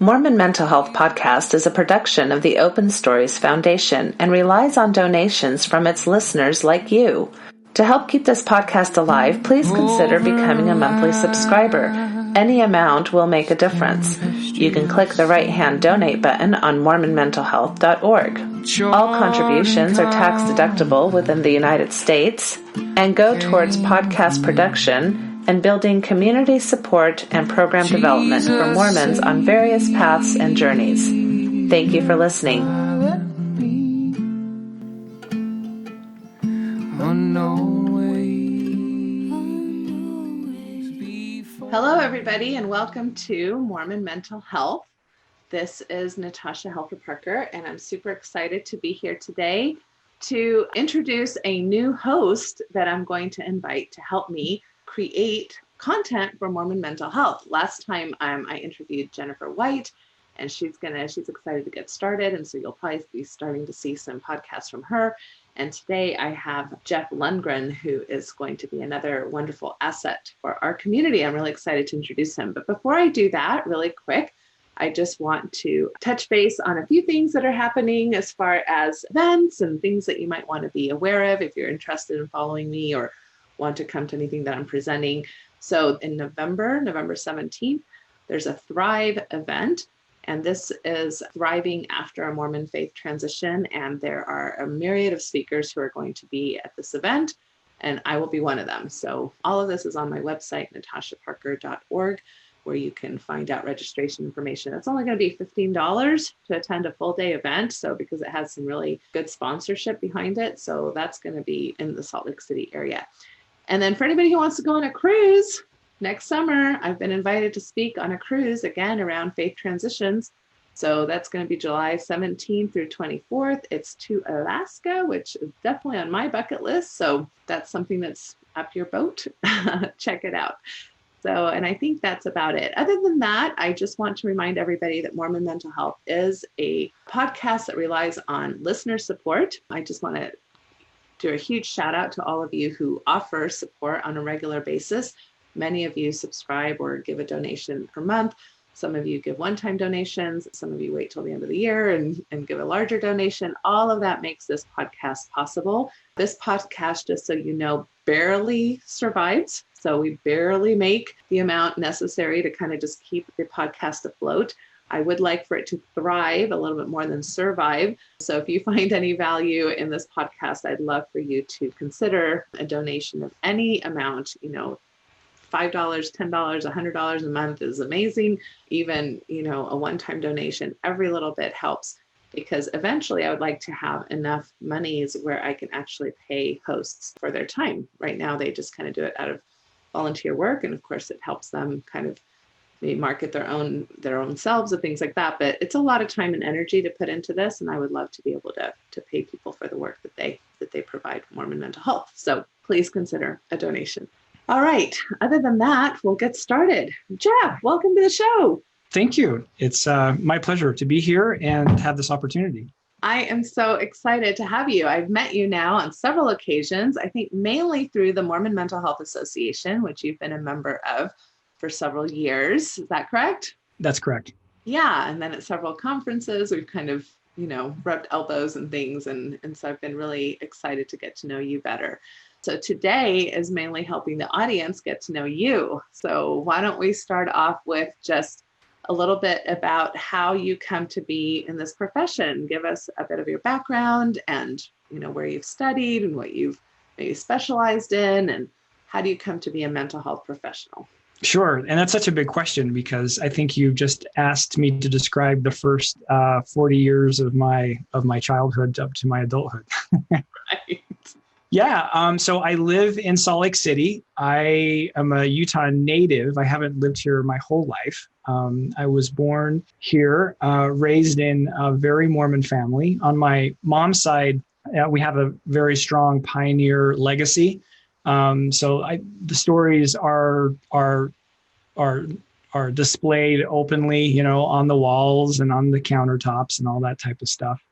Mormon Mental Health Podcast is a production of the Open Stories Foundation and relies on donations from its listeners like you. To help keep this podcast alive, please consider becoming a monthly subscriber. Any amount will make a difference. You can click the right-hand donate button on mormonmentalhealth.org. All contributions are tax-deductible within the United States and go towards podcast production and building community support and program development for Mormons on various paths and journeys. Thank you for listening. Hello, everybody, and welcome to Mormon Mental Health. This is Natasha Helfer-Parker, and I'm super excited to be here today to introduce a new host that I'm going to invite to help me create content for Mormon Mental Health. Last time I interviewed Jennifer White, and she's excited to get started, and so you'll probably be starting to see some podcasts from her. And today I have Jeff Lundgren, who is going to be another wonderful asset for our community. I'm really excited to introduce him. But before I do that, really quick, I just want to touch base on a few things that are happening as far as events and things that you might want to be aware of if you're interested in following me or want to come to anything that I'm presenting. So in November 17th, there's a Thrive event, and this is Thriving After a Mormon Faith Transition, and there are a myriad of speakers who are going to be at this event, and I will be one of them. So all of this is on my website, natashaparker.org, where you can find out registration information. It's only going to be $15 to attend a full day event, so because it has some really good sponsorship behind it, so that's going to be in the Salt Lake City area. And then for anybody who wants to go on a cruise, next summer, I've been invited to speak on a cruise, again, around faith transitions. So that's going to be July 17th through 24th. It's to Alaska, which is definitely on my bucket list. So that's something that's up your boat. Check it out. So, and I think that's about it. Other than that, I just want to remind everybody that Mormon Mental Health is a podcast that relies on listener support. I just want to do a huge shout out to all of you who offer support on a regular basis. Many of you subscribe or give a donation per month. Some of you give one-time donations. Some of you wait till the end of the year and give a larger donation. All of that makes this podcast possible. This podcast, just so you know, barely survives. So we barely make the amount necessary to kind of just keep the podcast afloat. I would like for it to thrive a little bit more than survive. So if you find any value in this podcast, I'd love for you to consider a donation of any amount. $5, $10, $100 a month is amazing. Even, a one-time donation, every little bit helps, because eventually I would like to have enough monies where I can actually pay hosts for their time. Right now, they just kind of do it out of volunteer work. And of course, it helps them kind of maybe market their own selves and things like that. But it's a lot of time and energy to put into this. And I would love to be able to pay people for the work that they provide Mormon Mental Health. So please consider a donation. All right. Other than that, we'll get started. Jeff, welcome to the show. Thank you. It's my pleasure to be here and have this opportunity. I am so excited to have you. I've met you now on several occasions, I think mainly through the Mormon Mental Health Association, which you've been a member of for several years. Is that correct? That's correct. Yeah. And then at several conferences, we've kind of, rubbed elbows and things. And so I've been really excited to get to know you better. So today is mainly helping the audience get to know you. So why don't we start off with just a little bit about how you come to be in this profession? Give us a bit of your background and, where you've studied and what you've maybe specialized in, and how do you come to be a mental health professional? Sure. And that's such a big question, because I think you just asked me to describe the first 40 years of my childhood up to my adulthood. Right. Yeah. So I live in Salt Lake City. I am a Utah native. I haven't lived here my whole life. I was born here, raised in a very Mormon family. On my mom's side, we have a very strong pioneer legacy. The stories are are displayed openly, on the walls and on the countertops and all that type of stuff.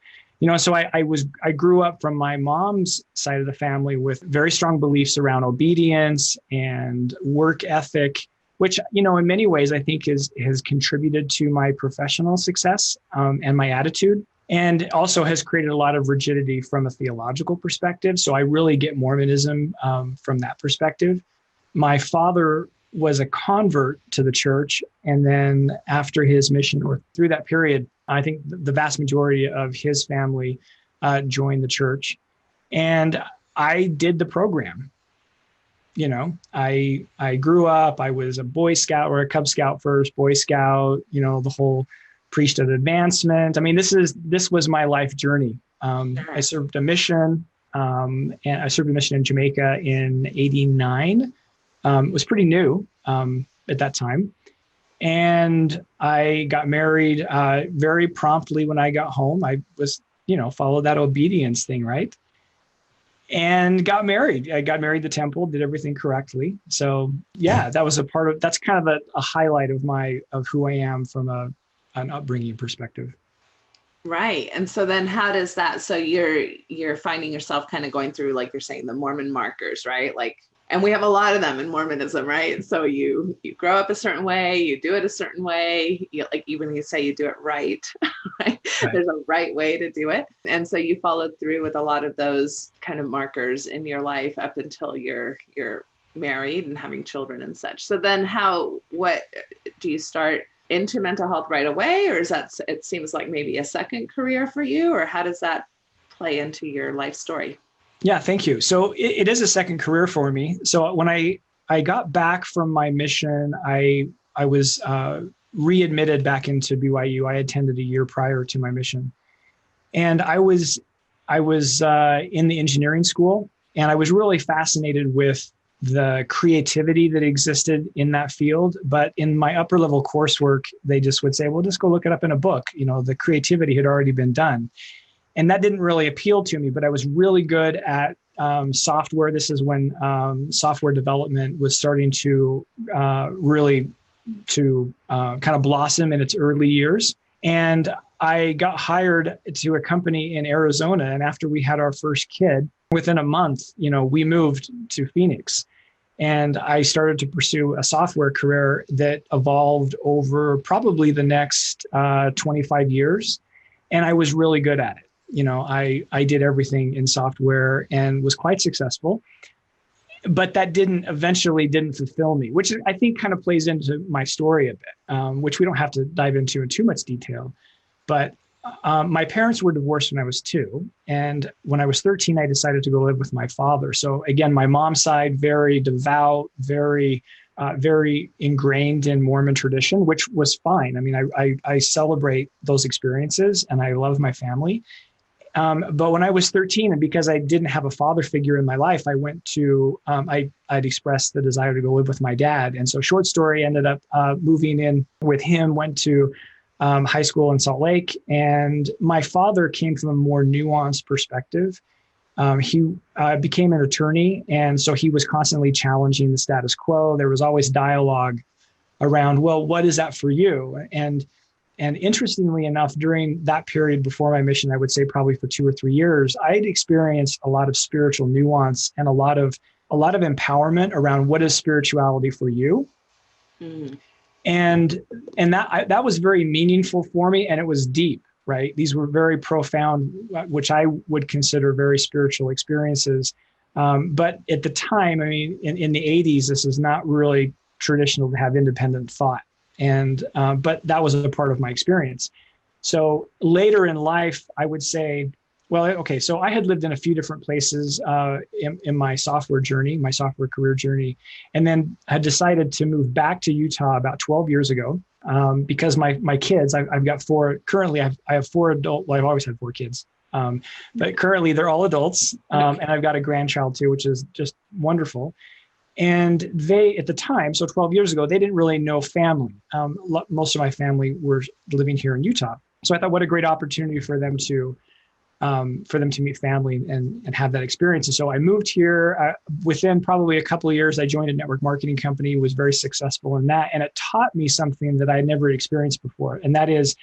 So I grew up from my mom's side of the family with very strong beliefs around obedience and work ethic, which, in many ways I think has contributed to my professional success and my attitude, and also has created a lot of rigidity from a theological perspective. So I really get Mormonism from that perspective. My father was a convert to the church. And then after his mission, or through that period, I think the vast majority of his family joined the church. And I did the program. I grew up, I was a Boy Scout or a Cub Scout first, Boy Scout, the whole priesthood advancement. I mean, this was my life journey. I served a mission, and I served a mission in Jamaica in '89. It was pretty new at that time. And I got married very promptly when I got home. I was, followed that obedience thing, right? And got married. I got married at the temple, did everything correctly. So yeah, that was that's kind of a highlight of who I am from an upbringing perspective. Right. And so then how does that, so you're finding yourself kind of going through, like you're saying, the Mormon markers, right? Like, and we have a lot of them in Mormonism, right? So you grow up a certain way, you do it a certain way, even you say you do it right, right? There's a right way to do it. And so you followed through with a lot of those kind of markers in your life up until you're married and having children and such. So then what do you start into mental health right away? Or it seems like maybe a second career for you, or how does that play into your life story? Yeah, thank you. So it is a second career for me. So when I got back from my mission, I was readmitted back into BYU. I attended a year prior to my mission, and I was in the engineering school, and I was really fascinated with the creativity that existed in that field. But in my upper level coursework, they just would say, well, just go look it up in a book. The creativity had already been done. And that didn't really appeal to me, but I was really good at software. This is when software development was starting to kind of blossom in its early years. And I got hired to a company in Arizona. And after we had our first kid, within a month, we moved to Phoenix. And I started to pursue a software career that evolved over probably the next 25 years. And I was really good at it. I did everything in software and was quite successful, but that eventually didn't fulfill me, which I think kind of plays into my story a bit, which we don't have to dive into in too much detail. But my parents were divorced when I was 2. And when I was 13, I decided to go live with my father. So again, my mom's side, very devout, very ingrained in Mormon tradition, which was fine. I mean, I celebrate those experiences and I love my family. But when I was 13, and because I didn't have a father figure in my life, I went to, I'd expressed the desire to go live with my dad. And so short story, ended up moving in with him, went to high school in Salt Lake. And my father came from a more nuanced perspective. He became an attorney. And so he was constantly challenging the status quo. There was always dialogue around, well, what is that for you? And interestingly enough, during that period before my mission, I would say probably for 2 or 3 years, I'd experienced a lot of spiritual nuance and a lot of empowerment around what is spirituality for you. Mm. And that was very meaningful for me, and it was deep, right? These were very profound, which I would consider very spiritual experiences. But at the time, I mean, in the 80s, this is not really traditional to have independent thought. And but that was a part of my experience. So later in life, I would say, well, okay, so I had lived in a few different places in my software career journey, and then I decided to move back to Utah about 12 years ago because my kids, I've got 4, currently I have 4 adult, well, I've always had 4 kids, but currently they're all adults, and I've got a grandchild too, which is just wonderful. And they, at the time, so 12 years ago, they didn't really know family. Most of my family were living here in Utah. So I thought, what a great opportunity for them to for them to meet family and have that experience. And so I moved here. Within probably a couple of years, I joined a network marketing company, was very successful in that. And it taught me something that I had never experienced before. And that is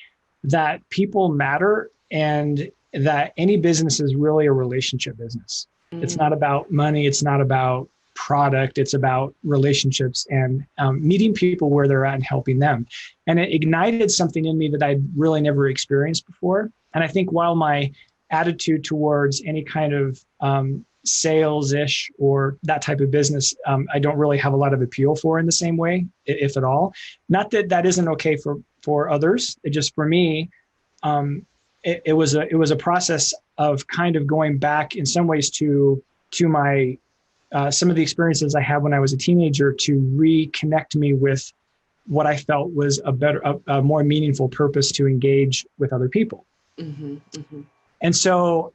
that people matter and that any business is really a relationship business. It's not about money. It's not about product. It's about relationships and meeting people where they're at and helping them. And it ignited something in me that I'd really never experienced before. And I think while my attitude towards any kind of sales-ish or that type of business, I don't really have a lot of appeal for in the same way, if at all. Not that that isn't okay for others. It just, for me, it was a process of kind of going back in some ways to my some of the experiences I had when I was a teenager to reconnect me with what I felt was a more meaningful purpose to engage with other people. Mm-hmm, mm-hmm. And so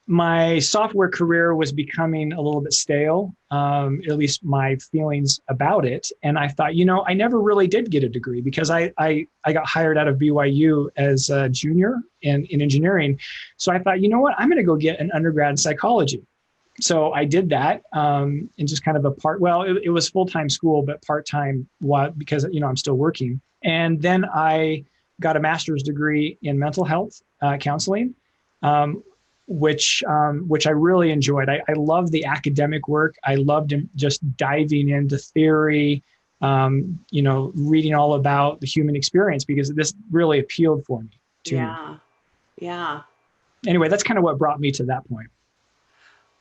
my software career was becoming a little bit stale, at least my feelings about it. And I thought, I never really did get a degree because I got hired out of BYU as a junior in engineering. So I thought, you know what, I'm going to go get an undergrad in psychology. So I did that in just kind of it was full-time school, but part-time because, I'm still working. And then I got a master's degree in mental health counseling, which I really enjoyed. I loved the academic work. I loved just diving into theory, reading all about the human experience because this really appealed for me too. Yeah. Anyway, that's kind of what brought me to that point.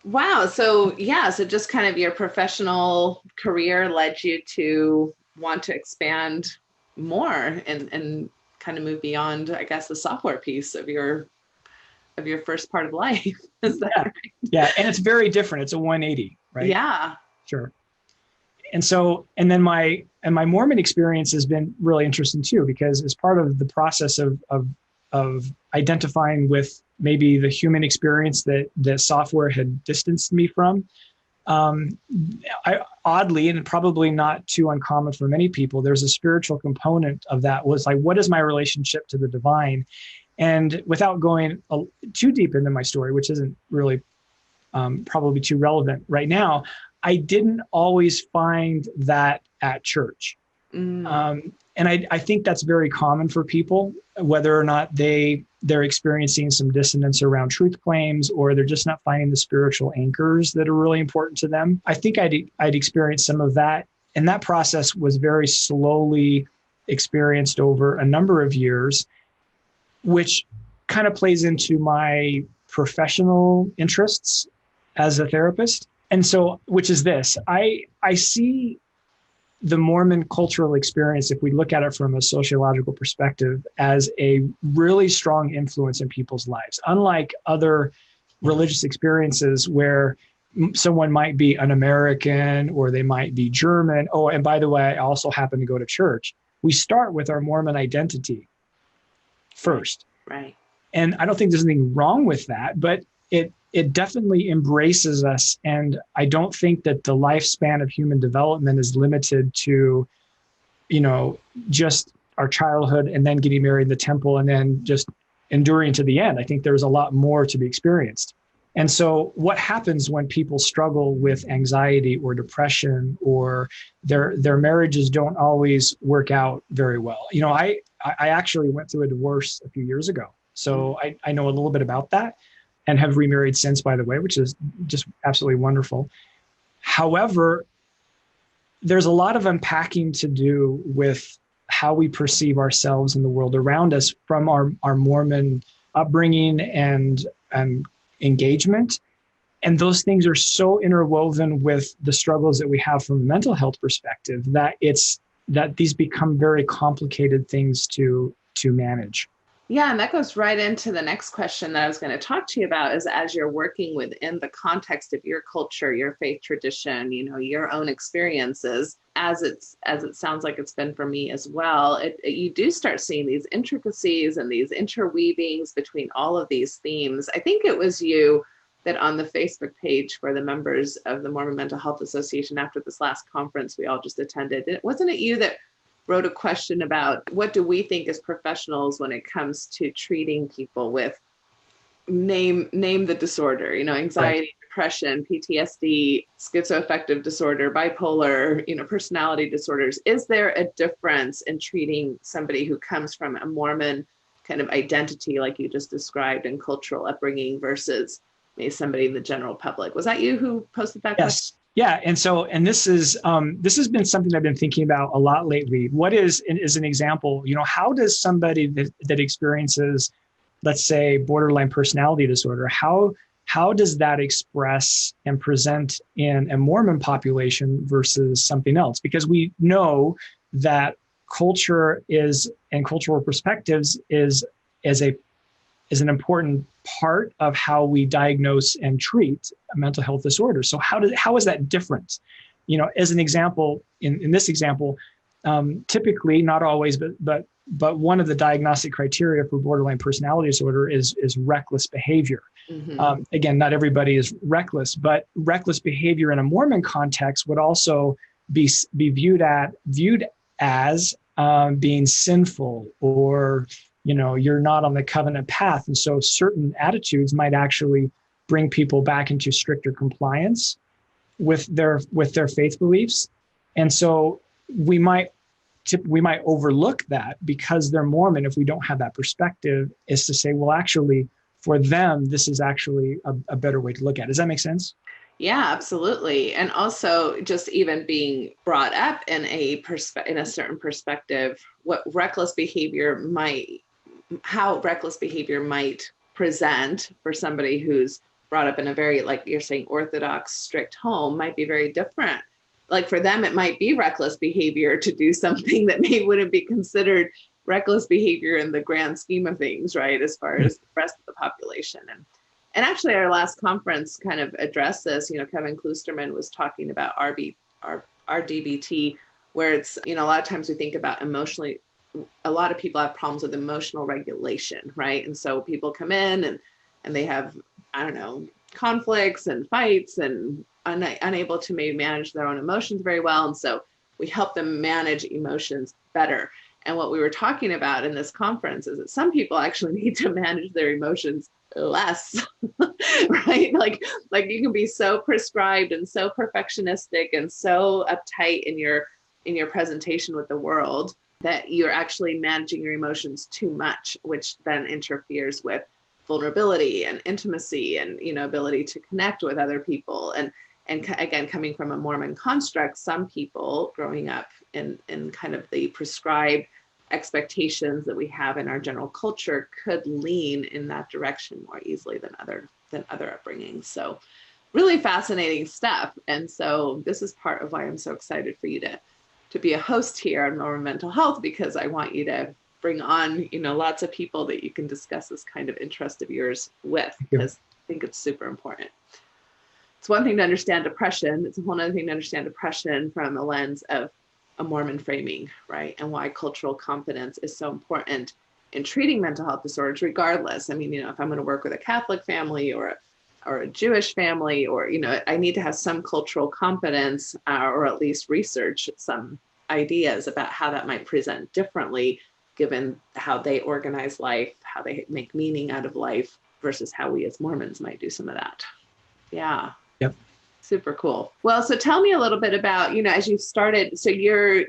Wow. So just kind of your professional career led you to want to expand more and kind of move beyond, I guess, the software piece of your first part of life. Is that right? Yeah. And it's very different. It's a 180, right? Yeah. Sure. And then my Mormon experience has been really interesting too, because as part of the process of identifying with maybe the human experience that the software had distanced me from, I oddly, and probably not too uncommon for many people, there's a spiritual component of that. Was like, what is my relationship to the divine? And without going too deep into my story, which isn't really probably too relevant right now, I didn't always find that at church. And I think that's very common for people, whether or not they're experiencing some dissonance around truth claims, or they're just not finding the spiritual anchors that are really important to them. I think I'd experienced some of that. And that process was very slowly experienced over a number of years, which kind of plays into my professional interests as a therapist. And so, which is this, I see the Mormon cultural experience, if we look at it from a sociological perspective, as a really strong influence in people's lives. Unlike other religious experiences where someone might be an American or they might be German. Oh, and by the way, I also happen to go to church. We start with our Mormon identity first. Right. And I don't think there's anything wrong with that, but it definitely embraces us. And I don't think that the lifespan of human development is limited to, just our childhood and then getting married in the temple and then just enduring to the end. I think there's a lot more to be experienced. And so what happens when people struggle with anxiety or depression, or their marriages don't always work out very well? I actually went through a divorce a few years ago. So I know a little bit about that, and have remarried since, by the way, which is just absolutely wonderful. However, there's a lot of unpacking to do with how we perceive ourselves in the world around us from our Mormon upbringing and engagement. And those things are so interwoven with the struggles that we have from a mental health perspective that these become very complicated things to manage. Yeah, and that goes right into the next question that I was going to talk to you about, is as you're working within the context of your culture, your faith tradition, your own experiences, as it sounds like it's been for me as well, you do start seeing these intricacies and these interweavings between all of these themes. I think it was you that on the Facebook page for the members of the Mormon Mental Health Association after this last conference we all just attended, wasn't it you that wrote a question about what do we think as professionals when it comes to treating people with name the disorder, anxiety, depression, PTSD, schizoaffective disorder, bipolar, personality disorders. Is there a difference in treating somebody who comes from a Mormon kind of identity, like you just described, and cultural upbringing versus maybe somebody in the general public? Was that you who posted that question? Yes. Yeah. And this this has been something I've been thinking about a lot lately. What is an example, how does somebody that experiences, let's say, borderline personality disorder, how does that express and present in a Mormon population versus something else? Because we know that culture and cultural perspectives is an important part of how we diagnose and treat a mental health disorder. So how is that different? As an example, in this example, typically, not always, but one of the diagnostic criteria for borderline personality disorder is reckless behavior. Mm-hmm. Again, not everybody is reckless, but reckless behavior in a Mormon context would also be viewed as being sinful, or you're not on the covenant path. And so certain attitudes might actually bring people back into stricter compliance with their faith beliefs. And so we might overlook that because they're Mormon if we don't have that perspective, is to say, well, actually, for them, this is actually a better way to look at it. Does that make sense? Yeah, absolutely. And also just even being brought up in a certain perspective, how reckless behavior might present for somebody who's brought up in a very, like you're saying, orthodox, strict home might be very different. Like for them, it might be reckless behavior to do something that maybe wouldn't be considered reckless behavior in the grand scheme of things, right? As far as the rest of the population. And actually our last conference kind of addressed this. Kevin Kloosterman was talking about RDBT, where it's, a lot of times we think about a lot of people have problems with emotional regulation, right? And so people come in and they have, conflicts and fights and unable to maybe manage their own emotions very well. And so we help them manage emotions better. And what we were talking about in this conference is that some people actually need to manage their emotions less, right? Like you can be so prescribed and so perfectionistic and so uptight in your presentation with the world that you're actually managing your emotions too much, which then interferes with vulnerability and intimacy and, ability to connect with other people. And again, coming from a Mormon construct, some people growing up in kind of the prescribed expectations that we have in our general culture could lean in that direction more easily than other upbringings. So really fascinating stuff. And so this is part of why I'm so excited for you to be a host here on Mormon Mental Health, because I want you to bring on, lots of people that you can discuss this kind of interest of yours with, because I think it's super important. It's one thing to understand depression. It's a whole other thing to understand depression from a lens of a Mormon framing, right? And why cultural competence is so important in treating mental health disorders, regardless. I mean, if I'm going to work with a Catholic family or a Jewish family, or, I need to have some cultural competence or at least research some ideas about how that might present differently, given how they organize life, how they make meaning out of life versus how we as Mormons might do some of that. Yeah. Yep. Super cool. Well, so tell me a little bit about, as you started, so you're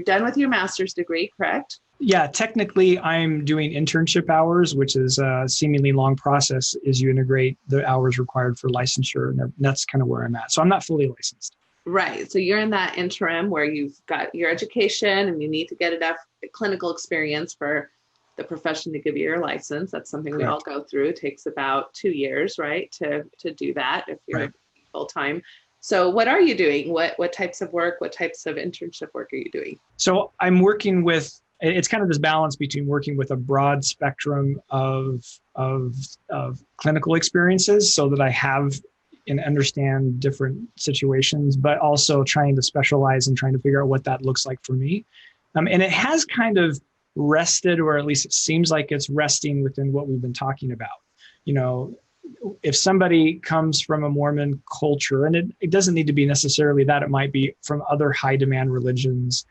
done with your master's degree, correct? Yeah, technically I'm doing internship hours, which is a seemingly long process as you integrate the hours required for licensure. And that's kind of where I'm at. So I'm not fully licensed. Right. So you're in that interim where you've got your education and you need to get enough clinical experience for the profession to give you your license. That's something we all go through. It takes about 2 years, right, to do that if you're full time. So what are you doing? What types of work, what types of internship work are you doing? So I'm working with, it's kind of this balance between working with a broad spectrum of clinical experiences so that I have and understand different situations, but also trying to specialize and trying to figure out what that looks like for me. And it has kind of rested, or at least it seems like it's resting within what we've been talking about. If somebody comes from a Mormon culture, and it doesn't need to be necessarily that, it might be from other high demand religions,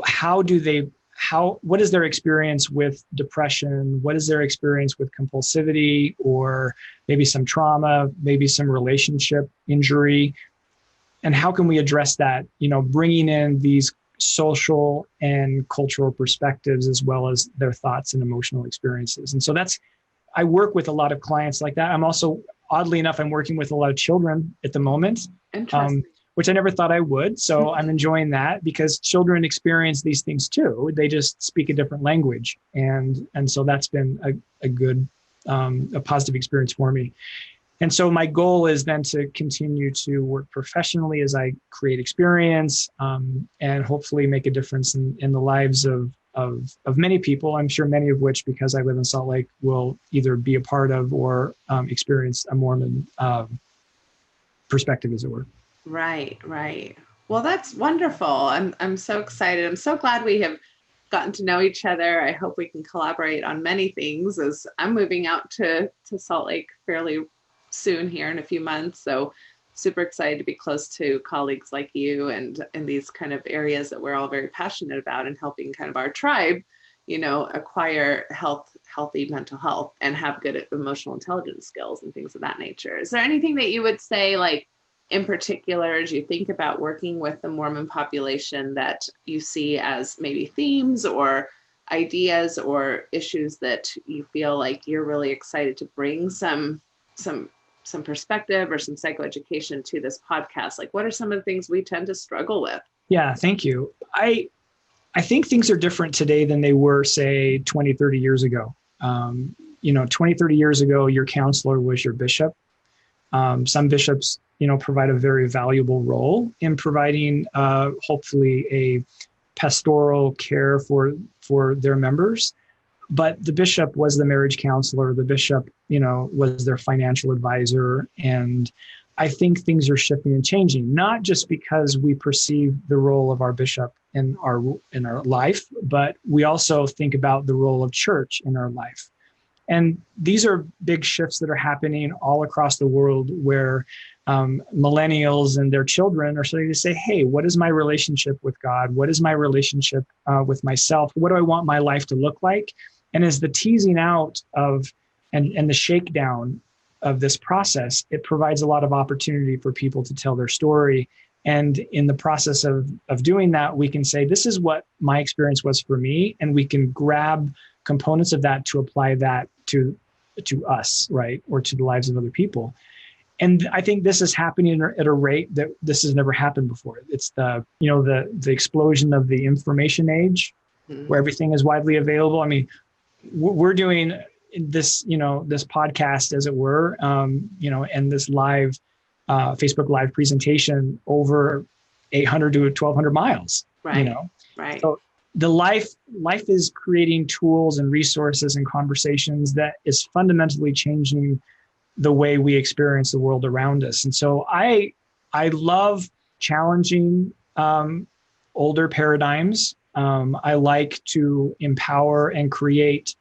how do what is their experience with depression? What is their experience with compulsivity, or maybe some trauma, maybe some relationship injury? And how can we address that, bringing in these social and cultural perspectives as well as their thoughts and emotional experiences. And so I work with a lot of clients like that. I'm also, oddly enough, I'm working with a lot of children at the moment, which I never thought I would. So I'm enjoying that because children experience these things too. They just speak a different language. And so that's been a good, a positive experience for me. And so my goal is then to continue to work professionally as I create experience, and hopefully make a difference in the lives of many people. I'm sure many of which, because I live in Salt Lake, will either be a part of or experience a Mormon perspective, as it were. Right. Well, that's wonderful. I'm so excited. I'm so glad we have gotten to know each other. I hope we can collaborate on many things, as I'm moving out to Salt Lake fairly soon here in a few months. So super excited to be close to colleagues like you and in these kind of areas that we're all very passionate about, and helping kind of our tribe, acquire healthy mental health and have good emotional intelligence skills and things of that nature. Is there anything that you would say, like in particular, as you think about working with the Mormon population, that you see as maybe themes or ideas or issues that you feel like you're really excited to bring some perspective or some psychoeducation to this podcast? Like, what are some of the things we tend to struggle with? Yeah, thank you. I think things are different today than they were, say, 20, 30 years ago. 20, 30 years ago, your counselor was your bishop. Some bishops, provide a very valuable role in providing, hopefully, a pastoral care for their members. But the bishop was the marriage counselor. The bishop, was their financial advisor. And I think things are shifting and changing, not just because we perceive the role of our bishop in our life, but we also think about the role of church in our life. And these are big shifts that are happening all across the world, where millennials and their children are starting to say, hey, what is my relationship with God? What is my relationship with myself? What do I want my life to look like? And as the teasing out of and the shakedown of this process, it provides a lot of opportunity for people to tell their story. And in the process of doing that, we can say, this is what my experience was for me. And we can grab components of that to apply that to us, right? Or to the lives of other people. And I think this is happening at a rate that this has never happened before. It's the explosion of the information age, where everything is widely available. I mean, we're doing this, this podcast, as it were, and this live Facebook Live presentation over 800 to 1,200 miles. Right. Right. So the life is creating tools and resources and conversations that is fundamentally changing the way we experience the world around us. And so I love challenging older paradigms. I like to empower and create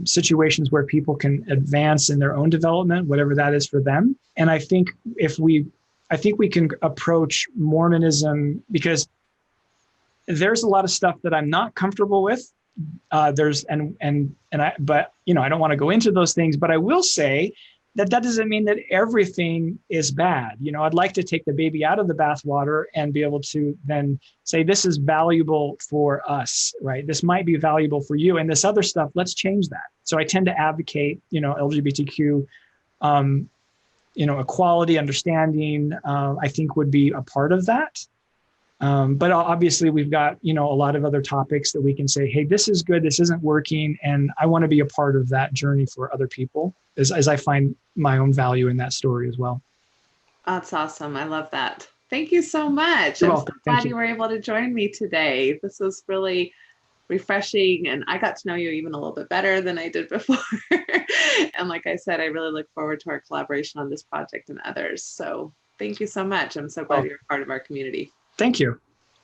situations where people can advance in their own development, whatever that is for them. And I think we can approach Mormonism, because there's a lot of stuff that I'm not comfortable with. I don't want to go into those things, but I will say that doesn't mean that everything is bad. I'd like to take the baby out of the bathwater and be able to then say, this is valuable for us, right? This might be valuable for you. And this other stuff, let's change that. So I tend to advocate, LGBTQ, equality, understanding, I think would be a part of that. But obviously we've got, a lot of other topics that we can say, hey, this is good, this isn't working. And I want to be a part of that journey for other people as I find my own value in that story as well. That's awesome. I love that. Thank you so much. You're I'm welcome. so glad you were able to join me today. This was really refreshing, and I got to know you even a little bit better than I did before. And like I said, I really look forward to our collaboration on this project and others. So thank you so much. I'm so glad you're a part of our community. Thank you.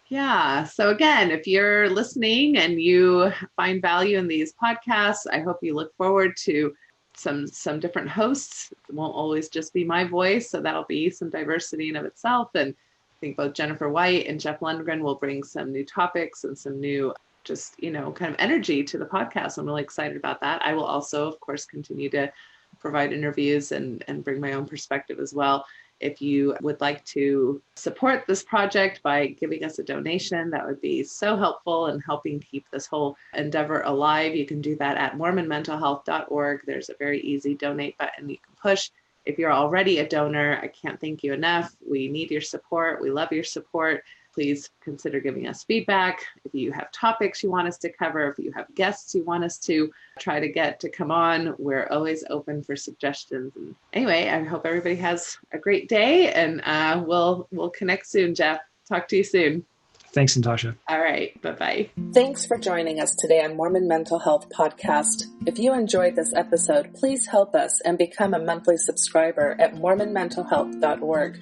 Yeah. So again, if you're listening and you find value in these podcasts, I hope you look forward to some different hosts. It won't always just be my voice. So that'll be some diversity in of itself. And I think both Jennifer White and Jeff Lundgren will bring some new topics and some new just, kind of energy to the podcast. I'm really excited about that. I will also, of course, continue to provide interviews and bring my own perspective as well. If you would like to support this project by giving us a donation, that would be so helpful in helping keep this whole endeavor alive. You can do that at mormonmentalhealth.org. There's a very easy donate button you can push. If you're already a donor, I can't thank you enough. We need your support. We love your support. Please consider giving us feedback. If you have topics you want us to cover, if you have guests you want us to try to get to come on, we're always open for suggestions. And anyway, I hope everybody has a great day, and we'll connect soon, Jeff. Talk to you soon. Thanks, Natasha. All right. Bye-bye. Thanks for joining us today on Mormon Mental Health Podcast. If you enjoyed this episode, please help us and become a monthly subscriber at mormonmentalhealth.org.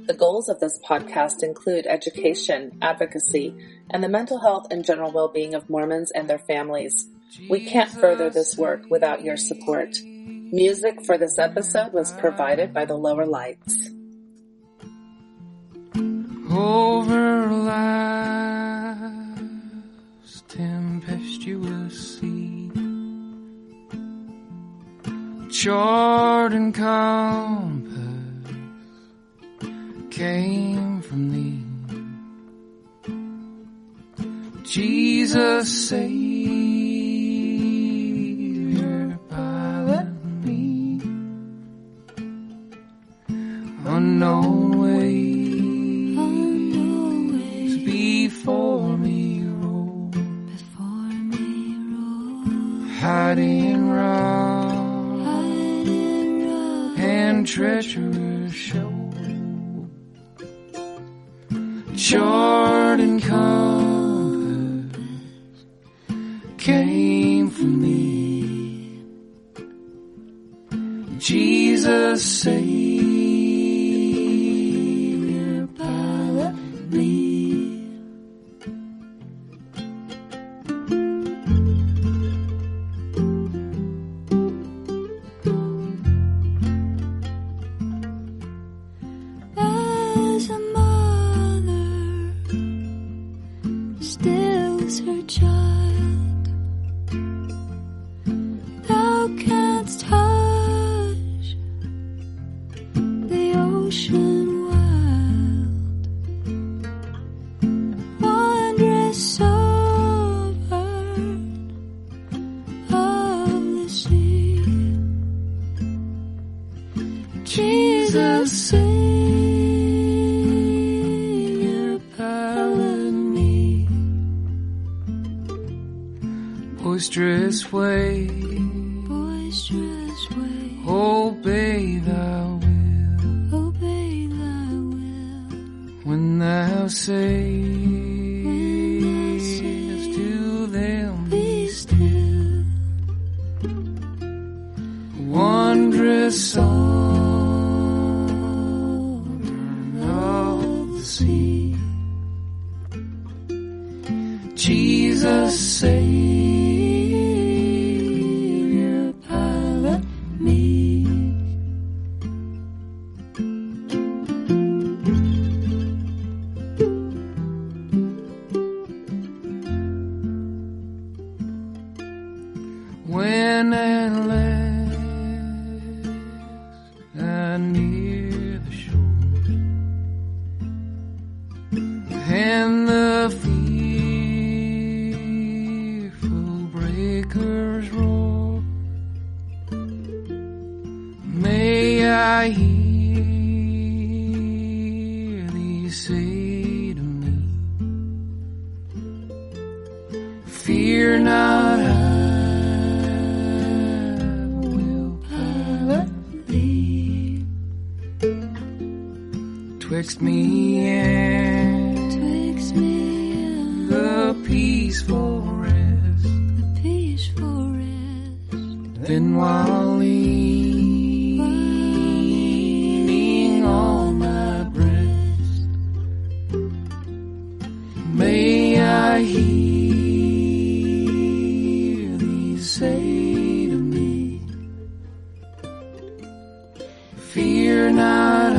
The goals of this podcast include education, advocacy, and the mental health and general well-being of Mormons and their families. We can't further this work without your support. Music for this episode was provided by the Lower Lights. Over life's tempestuous sea, chart and compass came from thee. Jesus, Savior, pilot me. Unknown ways before me roll, hiding rock and treacherous shoal. Chart and compass came from thee. Jesus, Savior, pilot me. As a stills her child, thou canst hush the ocean wild, wondrous sovereign of the sea. Jesus, Savior, pilot me. Boisterous wave, obey thy will, when thou sayest to them, be still. Wondrous sovereign of the sea, Jesus, Savior, pilot me. When at last I near the shore, and the fearful breakers roar, may I hear thee say to me, fear not, I will pilot thee. Twixt me and the peaceful rest, then while leaning on my breast, may I hear thee say to me, fear not,